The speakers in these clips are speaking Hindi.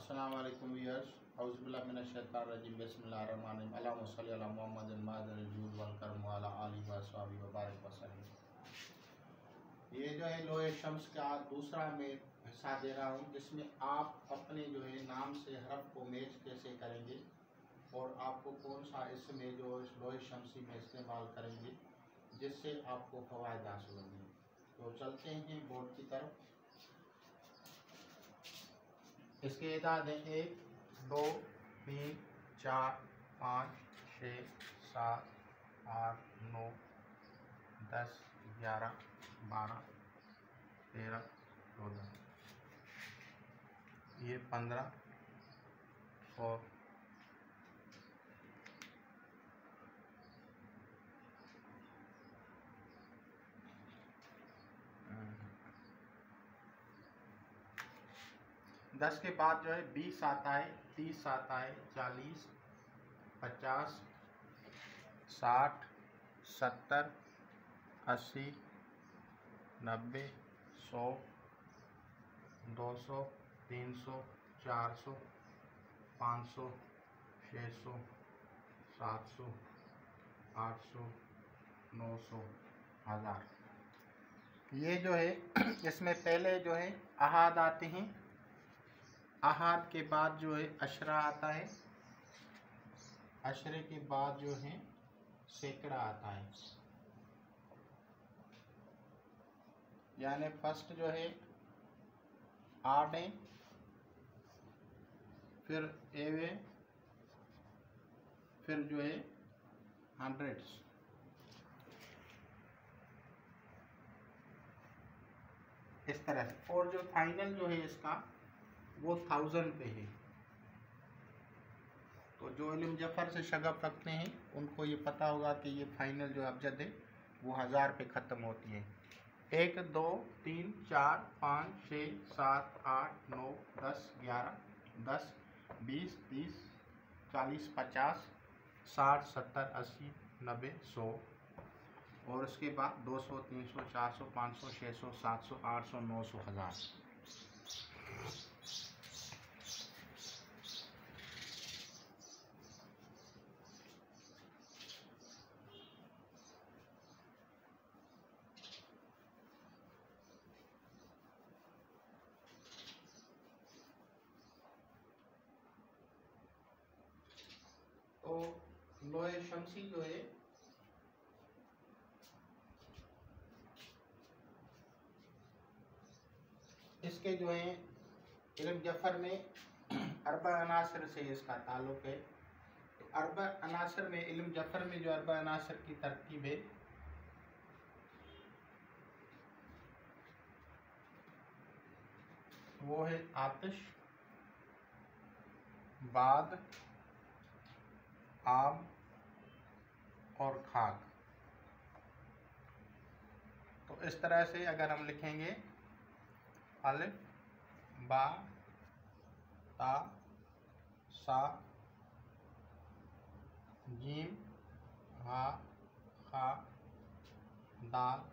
अस्सलाम वालेकुम व्यूअर्स, औज़ुबिल्लाहि मिनश शैतानिर रजीम, बिस्मिल्लाहिर रहमानिर रहीम, अल्लाहुम्मा सल्लि अला मुहम्मदिन मादिल जूद वल करम व अला आलिहि व अस्हाबी व बारिक वसल्लम। ये जो है लोहे शम्स का दूसरा मैं हिस्सा दे रहा हूँ, जिसमें आप अपने जो है नाम से हरफ को मैच कैसे करेंगे और आपको कौन सा इसमें जो इस लोहे शम्सी में इस्तेमाल करेंगे जिससे आपको फ़वाइद हासिल होंगे। तो चलते हैं बोर्ड की तरफ। इसके एदाद हैं 1, 2, 3, 4, 5, 6, 7, 8, 9, 10, 11, 12, 13, 14, ये 15 और 10 के बाद जो है 20 आता है, 30 आता है, 40, 50, 60, 70, 80, 90, 100, 200, 300, 400, 500, 600, 700, 800, 900, 1000। ये जो है इसमें पहले जो है अहाद आते हैं, अहाद के बाद जो है अशरा आता है, अशरे के बाद जो है सैकड़ा आता है। यानी फर्स्ट जो है आड है, फिर एवे, फिर जो है हंड्रेड्स। इस तरह से। और जो फाइनल जो है इसका वो 1000 पे है। तो जो इल्म जफ़र से शगफ रखते हैं उनको ये पता होगा कि ये फाइनल जो अबजद है वो 1000 पे ख़त्म होती है। 1, 2, 3, 4, 5, 6, 7, 8, 9, 10, 11, 10, 20, 30, 40, 50, 60, 70, 80, 90, 100 और उसके बाद 200, 300, 400, 500, 600, 700, 800, 900, 1000। तो लोहे शम्सी जो है इसके जो है इल्म जफ़र में अरबा अनासर से इसका ताल्लुक़ है। तो अरबा अनासर में इल्म जफ़र में जो अरबा अनासर की तरकीब है वो है आतिश, बाद, आब और खाक। तो इस तरह से अगर हम लिखेंगे अलिफ, बा, ता, सा, जीम, हा, खा, दाल,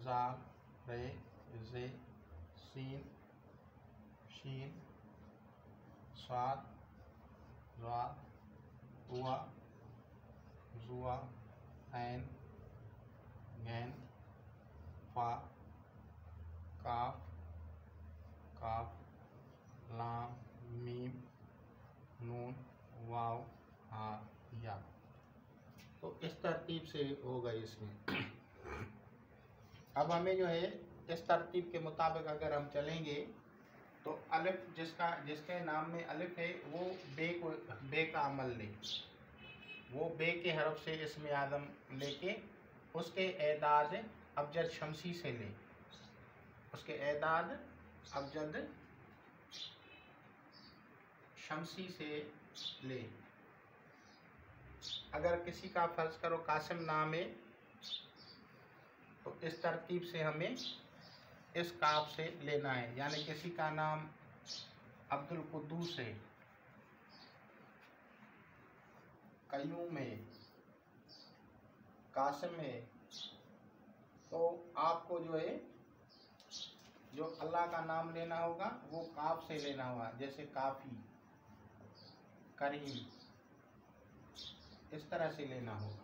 जाल, रे, जे, सीन, शीन, स्वाद, ज़्वाद, हुआ, जुआ, ऐन, गैन, फा, काफ, काफ, लाम, मीम, नून, वाव, हा, या। तो इस तरतीब से होगा इसमें। अब हमें जो है इस तरतीब के मुताबिक अगर हम चलेंगे तो अलिफ जिसके नाम में अलिफ है वो बे का अमल ले, वो बे के हरफ से इसमें आदम लेके उसके एदाद अबजद शम्सी से ले, उसके एदाद अबजद शम्सी से ले। अगर किसी का फर्ज करो कासिम नाम है तो इस तरतीब से हमें इस काफ से लेना है। यानी किसी का नाम अब्दुल कुद्दूस है, कयूम है, कासिम है, तो आपको जो है जो अल्लाह का नाम लेना होगा वो काफ से लेना होगा, जैसे काफ़ी, करीम, इस तरह से लेना होगा।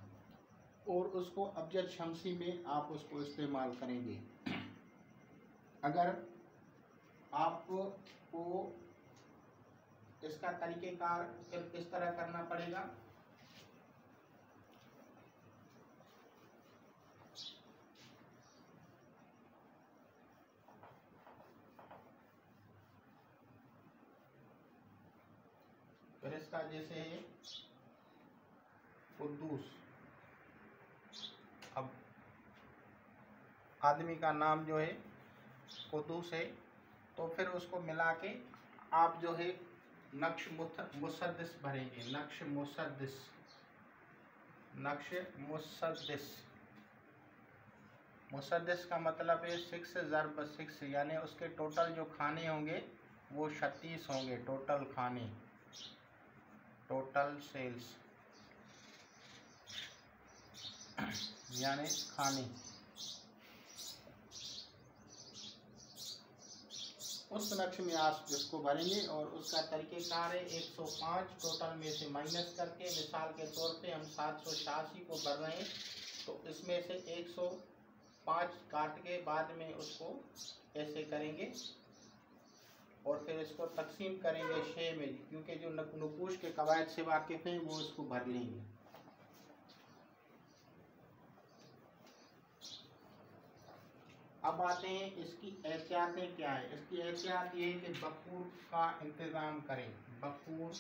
और उसको अब्जद शमसी में आप उसको इस्तेमाल करेंगे। अगर आपको इसका तरीक़ेकार फिर इस तरह करना पड़ेगा। फिर इसका जैसे कुद्दूस, अब आदमी का नाम जो है कुद्दूस है, तो फिर उसको मिला के आप जो है नक्श मुसद्दिस भरेंगे। नक्श मुसद्दिस, नक्श मुसद्दिस, मुसद्दिस का मतलब है 6 ज़रब 6, यानी उसके टोटल जो खाने होंगे वो 36 होंगे। टोटल खाने, टोटल सेल्स यानी खाने। उस नक्श में आप इसको भरेंगे और उसका तरीक़ेकार है 105 टोटल में से माइनस करके, मिसाल के तौर पे हम 786 को भर रहे हैं, तो इसमें से 105 काट के बाद में उसको ऐसे करेंगे और फिर इसको तकसीम करेंगे 6 में, क्योंकि जो नकूश के कवायद से वाकिफ़ हैं वो इसको भर लेंगे। अब आते हैं इसकी एहतियातें क्या है। इसकी एहतियात ये है कि बखूर का इंतज़ाम करें। बखूर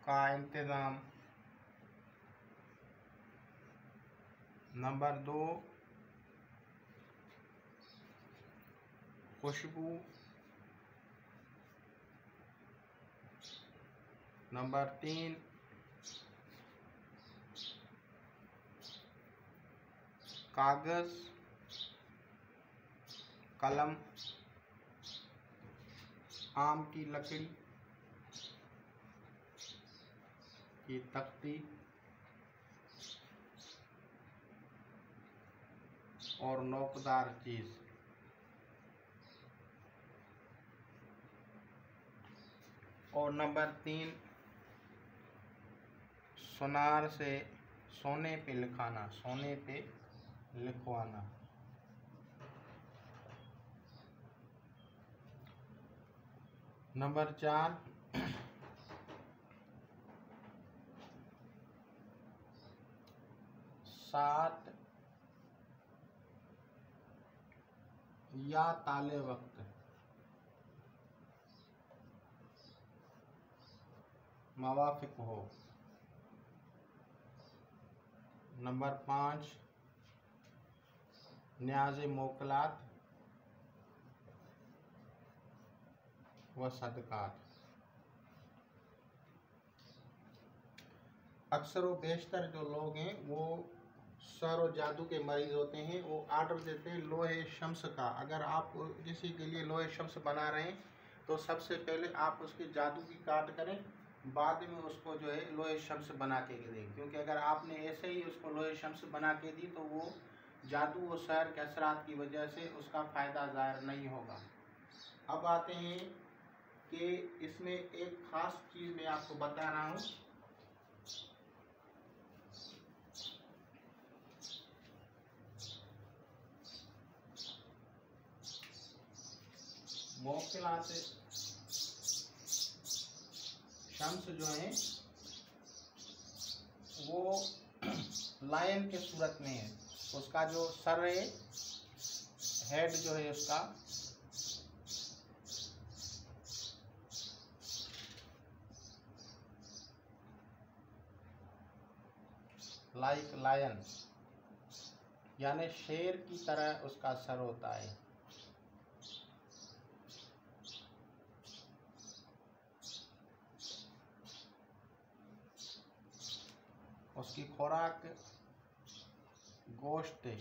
का इंतज़ाम। नंबर 2, खुशबू। नंबर 3, कागज़, कलम, आम की लकड़ी की तख्ती और नोकदार चीज़। और नंबर 3, सुनार से सोने पे लिखाना, सोने पे लिखवाना। नंबर 4, सात या ताले वक्त। मवाफिक हो। नंबर 5, न्याज़े मोकलात व सदकात। अक्सर व बेशतर जो लोग हैं वो सर और जादू के मरीज़ होते हैं, वो आर्डर देते हैं लोहे शम्स का। अगर आप किसी के लिए लोहे शम्स बना रहे हैं तो सबसे पहले आप उसकी जादू की काट करें, बाद में उसको जो है लोहे शम्स बना के दें, क्योंकि अगर आपने ऐसे ही उसको लोहे शम्स बना के दी तो वो जादू और शहर के असरात की वजह से उसका फ़ायदा ज़ाहिर नहीं होगा। अब आते हैं कि इसमें एक ख़ास चीज़ मैं आपको बता रहा हूँ। मोकलात शम्स जो हैं वो लायन के सूरत में है। उसका जो सर है, हेड जो है उसका लाइक लायन, यानी शेर की तरह उसका सर होता है। उसकी खुराक गोश्त है।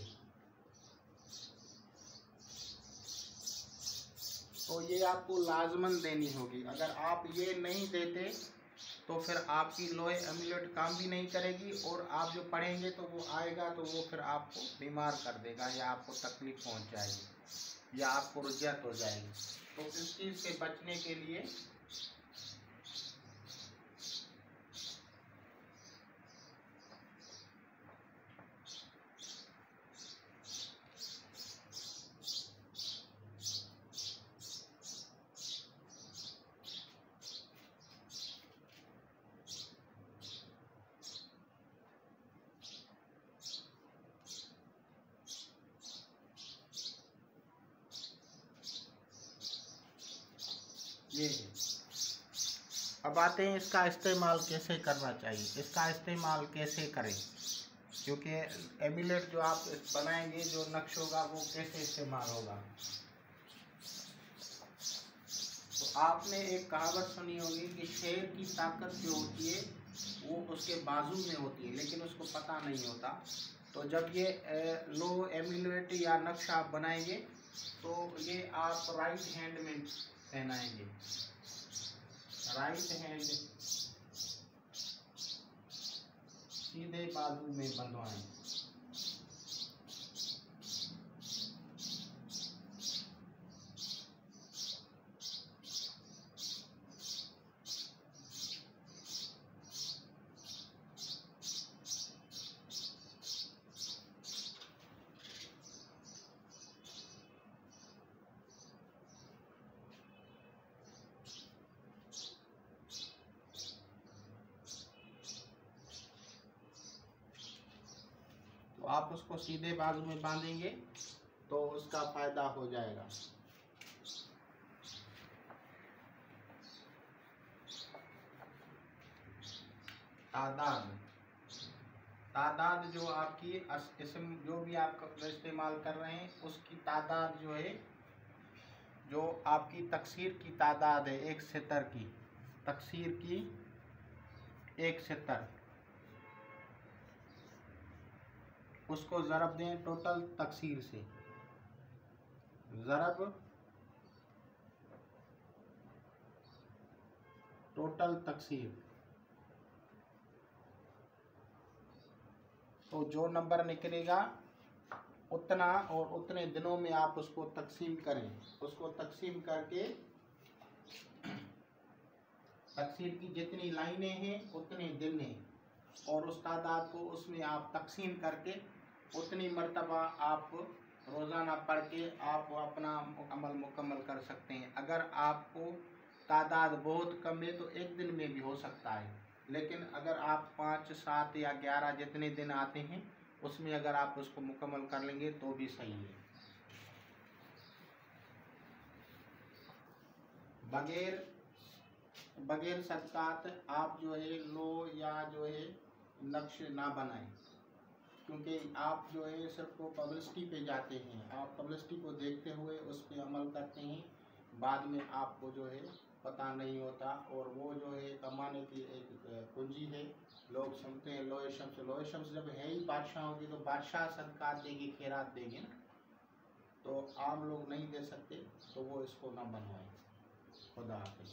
तो ये आपको लाजमन देनी होगी। अगर आप ये नहीं देते तो फिर आपकी लोहे एमुलेट काम भी नहीं करेगी, और आप जो पढ़ेंगे तो वो आएगा तो वो फिर आपको बीमार कर देगा, या आपको तकलीफ पहुंच जाएगी, या आपको रुजत हो जाएगी। तो इस चीज़ से बचने के लिए ये है। अब आते हैं इसका इस्तेमाल कैसे करना चाहिए। इसका इस्तेमाल कैसे करें, क्योंकि एमुलेट जो आप बनाएंगे, जो नक्श होगा वो कैसे इस्तेमाल होगा। तो आपने एक कहावत सुनी होगी कि शेर की ताकत जो होती है वो उसके बाजू में होती है, लेकिन उसको पता नहीं होता। तो जब ये लो एमुलेट या नक्श आप बनाएंगे तो ये आप राइट हैंड में पहनाएंगे, राइट हैंड सीधे बाजू में बंधवाएं। तो आप उसको सीधे बाजू में बांधेंगे तो उसका फायदा हो जाएगा। तादाद जो आपकी इसम जो भी आप इस्तेमाल कर रहे हैं उसकी तादाद जो है, जो आपकी तकसीर की तादाद है, एक सितर की तकसीर की, एक सितर, उसको ज़रब दें टोटल तकसीर से। ज़रब टोटल तकसीर, तो जो नंबर निकलेगा उतना और उतने दिनों में आप उसको तकसीम करें। उसको तकसीम करके तकसीर की जितनी लाइनें हैं उतने दिन हैं, और उस तादाद को उसमें आप तकसीम करके उतनी मर्तबा आप रोज़ाना पढ़ के आप अपना अमल मुकम्मल कर सकते हैं। अगर आपको तादाद बहुत कम है तो एक दिन में भी हो सकता है, लेकिन अगर आप 5, 7 या 11 जितने दिन आते हैं उसमें अगर आप उसको मुकम्मल कर लेंगे तो भी सही है। बगैर सदकात आप जो है लो या जो है नक्श ना बनाएं, क्योंकि आप जो है सिर्फ को पब्लिसिटी पे जाते हैं, आप पब्लिसिटी को देखते हुए उस पर अमल करते हैं, बाद में आपको जो है पता नहीं होता, और वो जो है कमाने की एक पूंजी है। लोग सुनते हैं लोहे शम्स जब है ही बादशाहों की, तो बादशाह सदकात देगी, खैरात देंगे ना, तो आम लोग नहीं दे सकते, तो वो इसको ना बनवाएं। खुदा हाफिज़।